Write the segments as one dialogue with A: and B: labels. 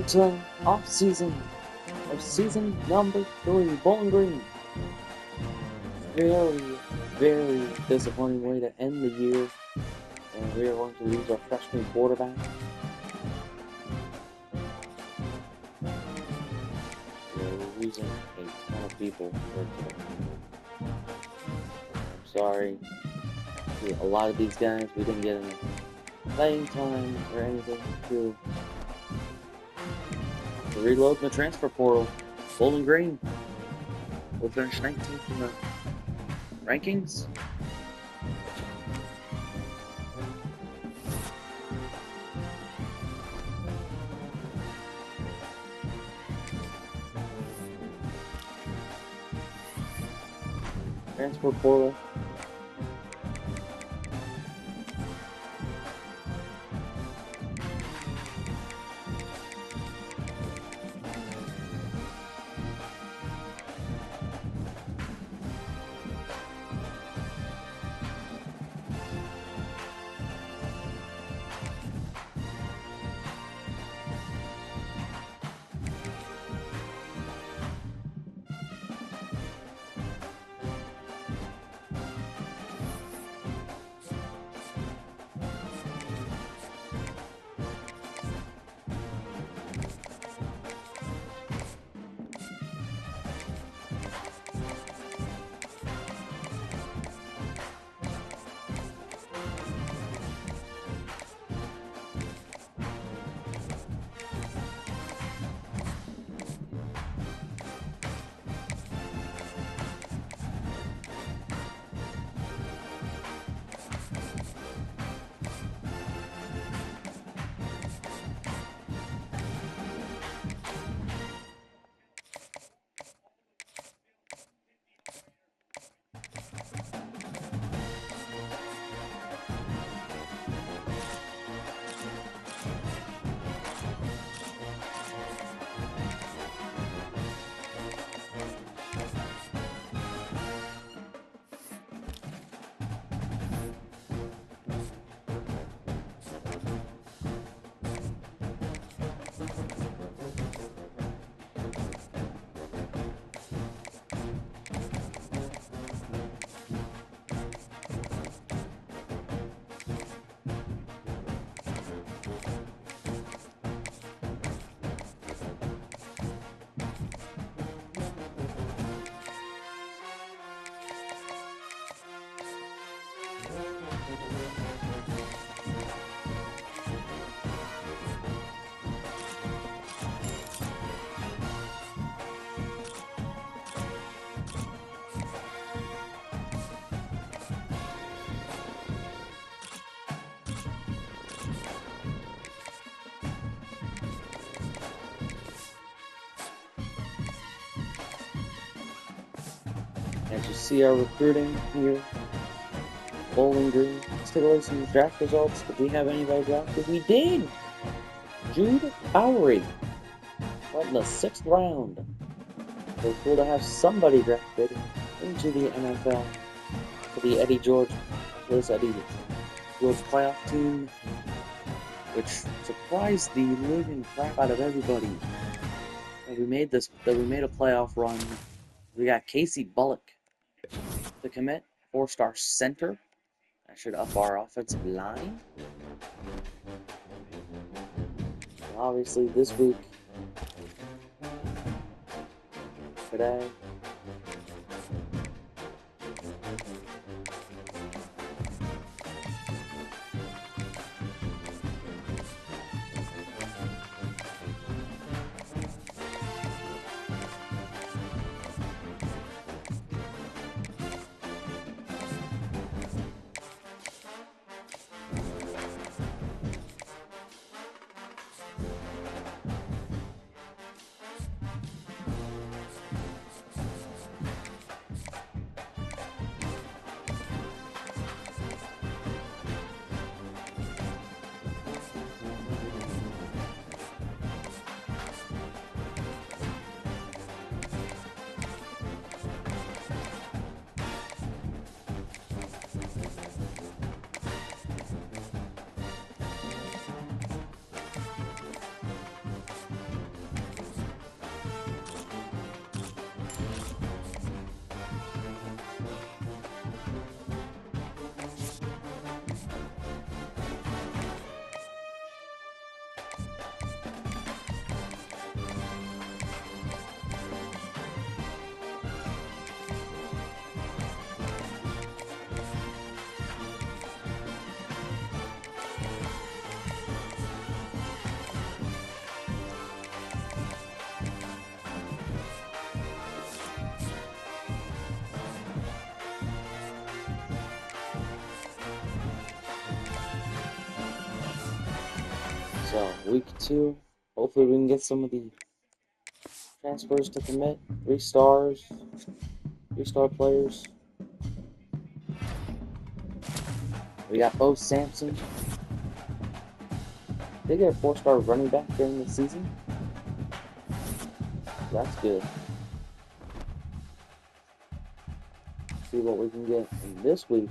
A: to off-season of season number 3, Bowling Green. Very, very disappointing way to end the year. And we are going to lose our freshman quarterback. We're losing a ton of people for today. I'm sorry. A lot of these guys, we didn't get any playing time or anything to reload the transfer portal. Bowling Green will finish 19th in the rankings. Transfer portal. As you see our recruiting here, Bowling Green. Let's take a look at some draft results. Did we have anybody drafted? We did! Jude Bowery. What in the 6th round? So cool to have somebody drafted into the NFL for the Eddie George playoff team, which surprised the living crap out of everybody. And we made a playoff run. We got Casey Bullock to commit, 4-star center. That should up our offensive line. And obviously this week, today, So, week 2, hopefully we can get some of the transfers to commit, 3 stars, 3-star players. We got Bo Sampson. They get a 4-star running back during the season. That's good. See what we can get in this week.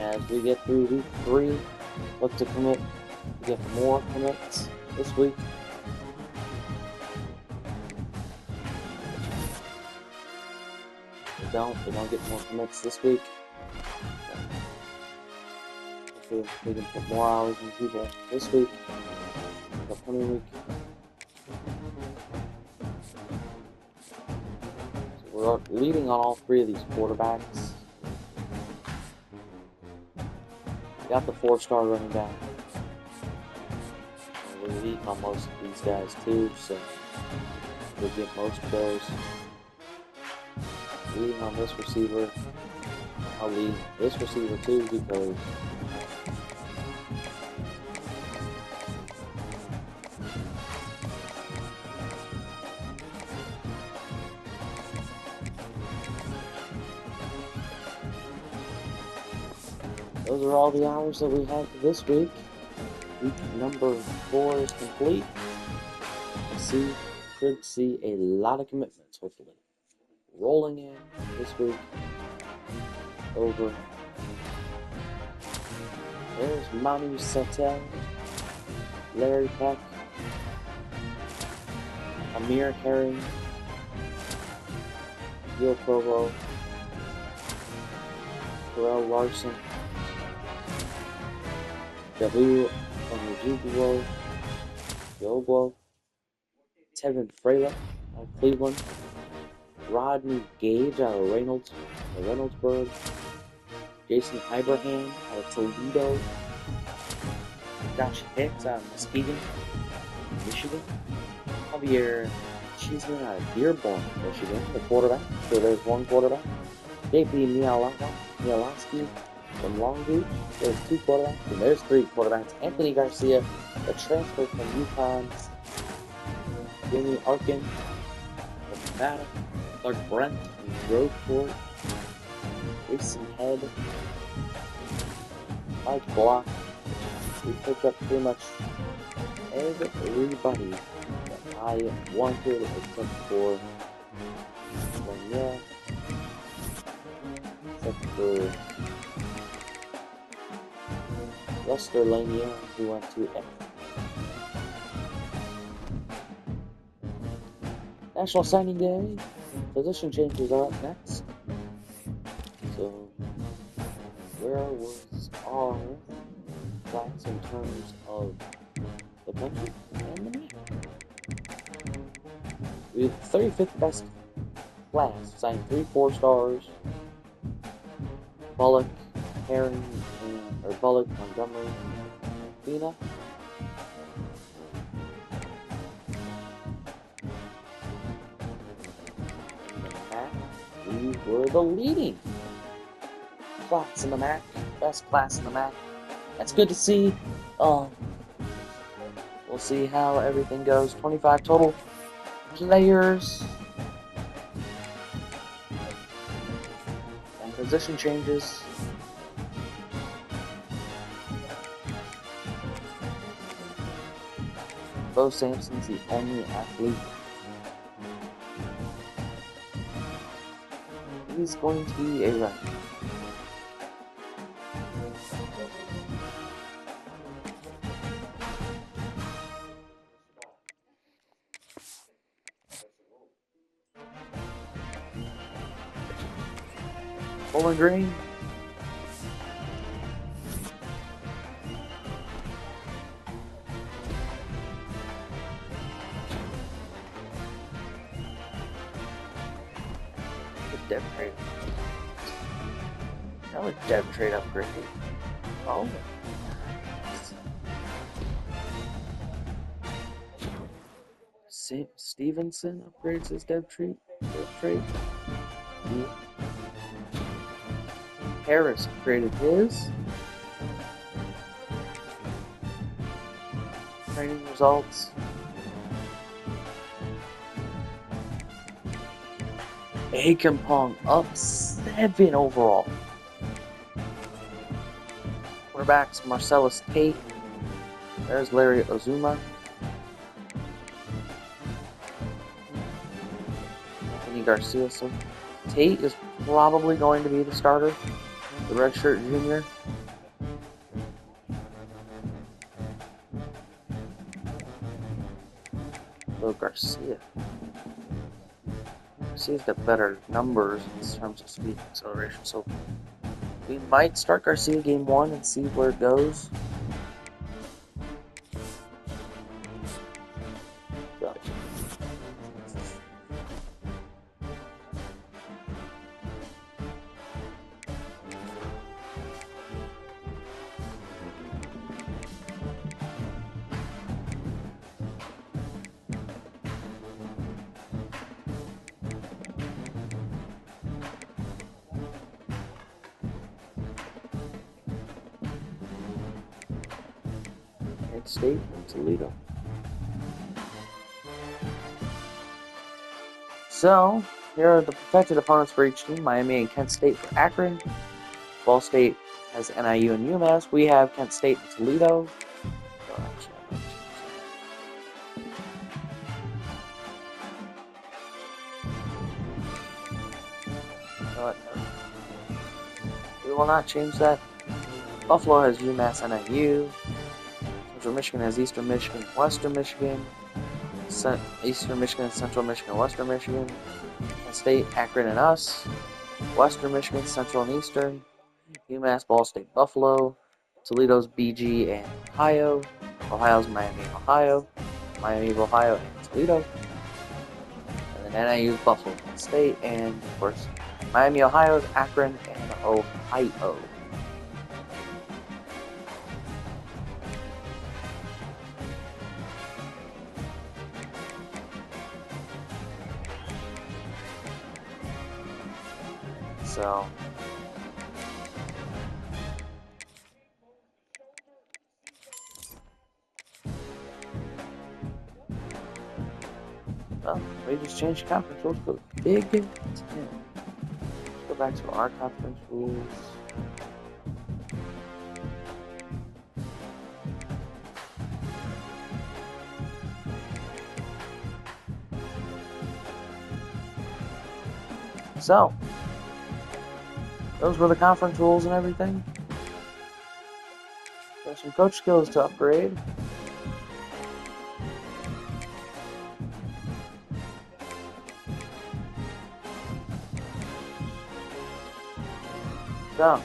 A: As we get through week 3, look to commit. We get more commits this week. We don't get more commits this week. Hopefully we can put more hours in people this week, the upcoming week. So we're leading on all 3 of these quarterbacks. Got the 4-star running back. We're leading on most of these guys too, so we'll get most of those. Leading on this receiver. I'll lead this receiver too because those are all the hours that we have for this week. Week number 4 is complete. Should see a lot of commitments, hopefully. Rolling in this week. Over. There's Manu Sattel, Larry Peck, Amir Herring, Gil Provo, Terrell Larson, Jabu Omojuguo, Yogwo, Tevin Frela out of Cleveland, Rodney Gage out of Reynoldsburg, Jason Ibrahim out of Toledo, Josh Hicks out of Muskegon, Michigan, Javier Cheeseman out of Dearborn, Michigan, the quarterback. So there's one quarterback. JP Mialowski from Long Beach. There's 2 quarterbacks, and there's 3 quarterbacks. Anthony Garcia, the transfer from UConn. Jamie Arkin from Nevada. Clark Brent from Groveport. Jason Head. Mike Block. We picked up pretty much everybody that I wanted except for Danielle. Except for Lester Lanier, who went to F. National Signing Day. Position changes are up next. So, where was our class in terms of the country and the nation? We have the 35th best class, signed 3 4-stars. Bullock, Herring, Bullock, Montgomery, Fina. We were the leading class in the MAC, best class in the MAC. That's good to see. We'll see how everything goes. 25 total players and position changes. Bo Sampson's the only athlete. He's going to be a runner. Bowling Green. Dev trade. Another dev trade upgrade. Oh. Stevenson upgrades his dev trade. Yeah. Harris upgraded his. Training results. Akampong up 7 overall. Quarterbacks Marcellus Tate. There's Larry Ozuma. Anthony Garcia. So Tate is probably going to be the starter. The redshirt junior. So Garcia. Garcia's got better numbers in terms of speed and acceleration, so we might start Garcia game 1 and see where it goes. State and Toledo. So, here are the projected opponents for each team. Miami and Kent State for Akron. Ball State has NIU and UMass. We have Kent State and Toledo. We will not change that. Buffalo has UMass NIU. Central Michigan has Eastern Michigan, Western Michigan, Eastern Michigan, Central Michigan, Western Michigan, Kent State, Akron, and us, Western Michigan, Central and Eastern, UMass, Ball State, Buffalo, Toledo's BG and Ohio, Ohio's Miami and Ohio, Miami of Ohio and Toledo, and then NIU's Buffalo, Kent State, and of course Miami, Ohio's Akron and Ohio. So, well, we just changed conference rules for the Big Ten. Let's go back to our conference rules. So, those were the conference rules and everything. Got some coach skills to upgrade. So.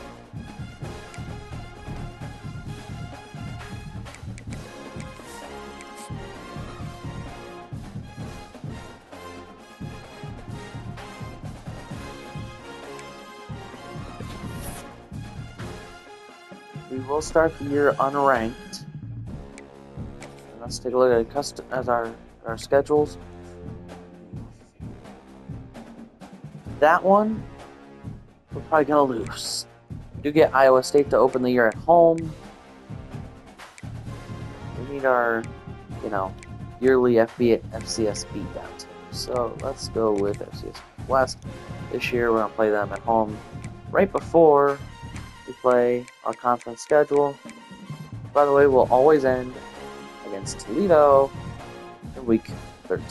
A: We will start the year unranked. Let's take a look at our schedules. That one, we're probably gonna lose. We do get Iowa State to open the year at home. We need our, yearly FCS beatdown team. So let's go with FCS West. This year we're gonna play them at home right before we play our conference schedule. By the way, we'll always end against Toledo in week 13.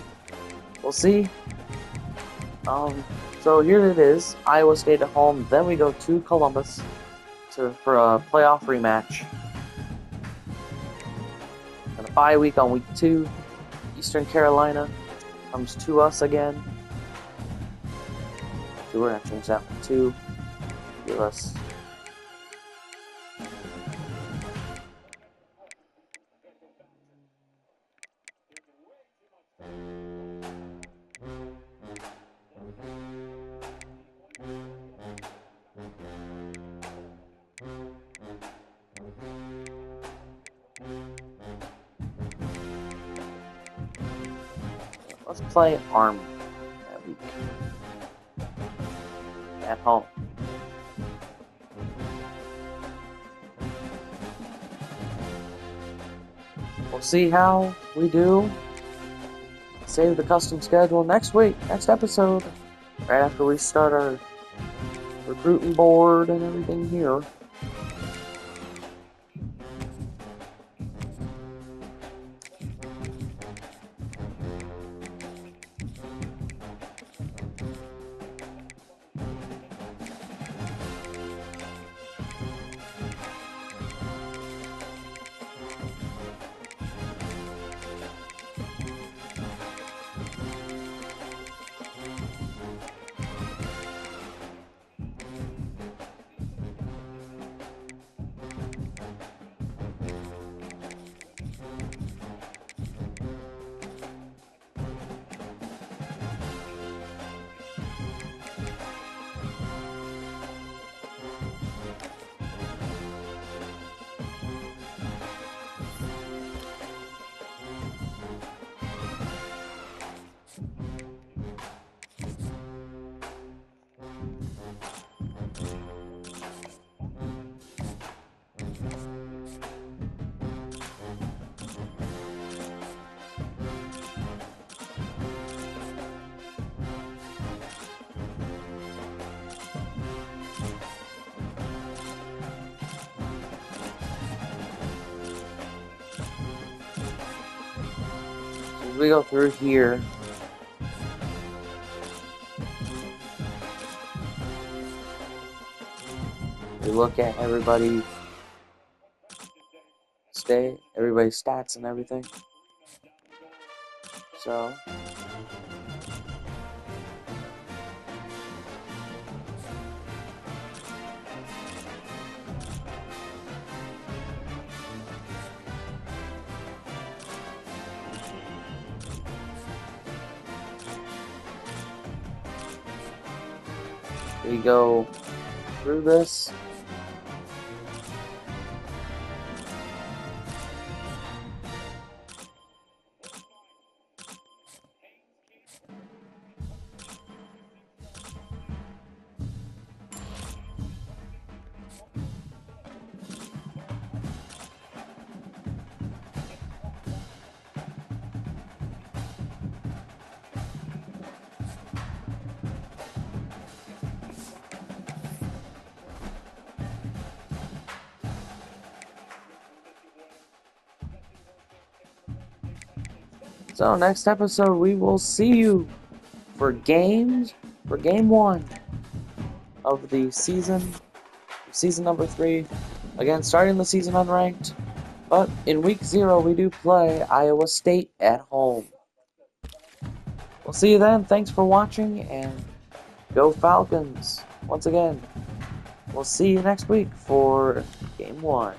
A: We'll see. So here it is, Iowa State at home. Then we go to Columbus for a playoff rematch. And a bye week on week 2. Eastern Carolina comes to us again. So we're gonna change that one too. Give us. Let's play Army that week at home. We'll see how we do. Save the custom schedule next week, next episode, right after we start our recruiting board and everything here. We go through here. We look at everybody's stats and everything. So we go through this. So next episode we will see you for game 1 of the season number 3 Again, starting the season unranked. But in week 0, we do play Iowa State at home. We'll see you then. Thanks for watching, and go Falcons. Once again, we'll see you next week for Game 1.